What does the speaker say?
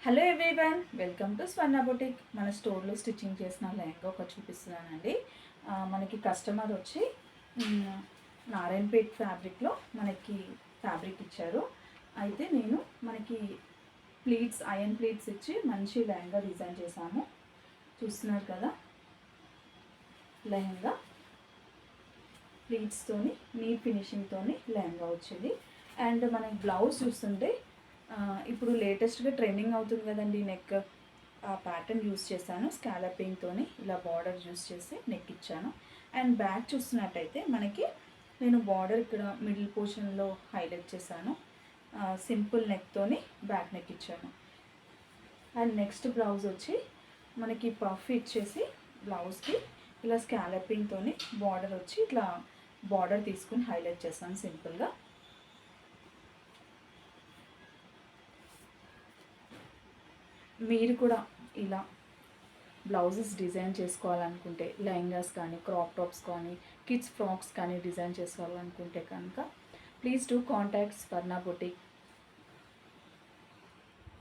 Hello everyone, welcome to Swarna boutique. మన స్టోర్లో stitching చేసిన లెహంగా ఒకటి చూపిస్తున్నానండి. మనకి కస్టమర్ వచ్చి నారాయణపేట్ ఫ్యాబ్రిక్లో మనకి ఫ్యాబ్రిక్ ఇచ్చారు. అయితే నేను మనకి ప్లీట్స్, ఐరన్ ప్లీట్స్ ఇచ్చి మంచి లెహంగా డిజైన్ చేశాము. చూస్తున్నారు కదా, లెహంగా ప్లీట్స్తోని నీట్ ఫినిషింగ్తోని లెహంగా వచ్చేది. అండ్ మనకి బ్లౌజ్ చూస్తుంటే ఇప్పుడు లేటెస్ట్గా ట్రెండింగ్ అవుతుంది కదండి నెక్. ఆ ప్యాటర్న్ యూస్ చేశాను. స్కాలపింగ్తోని ఇలా బార్డర్ యూస్ చేసి నెక్ ఇచ్చాను. అండ్ బ్యాక్ చూస్తున్నట్టయితే మనకి నేను బార్డర్ ఇక్కడ మిడిల్ పోర్షన్లో హైలైట్ చేశాను. సింపుల్ నెక్తోని బ్యాక్ నెక్ ఇచ్చాను. అండ్ నెక్స్ట్ బ్లౌజ్ వచ్చి మనకి పఫ్ ఇచ్చేసి బ్లౌజ్కి ఇలా స్కాలపింగ్తోని బార్డర్ వచ్చి ఇట్లా బార్డర్ తీసుకుని హైలైట్ చేస్తాను సింపుల్గా. మీరు కూడా ఇలా బ్లౌజెస్ డిజైన్ చేసుకోవాలనుకుంటే, లెహంగాస్ కానీ, క్రాప్ టాప్స్ కానీ, కిడ్స్ ఫ్రాక్స్ కానీ డిజైన్ చేసుకోవాలనుకుంటే కనుక please do contact Swarna boutique.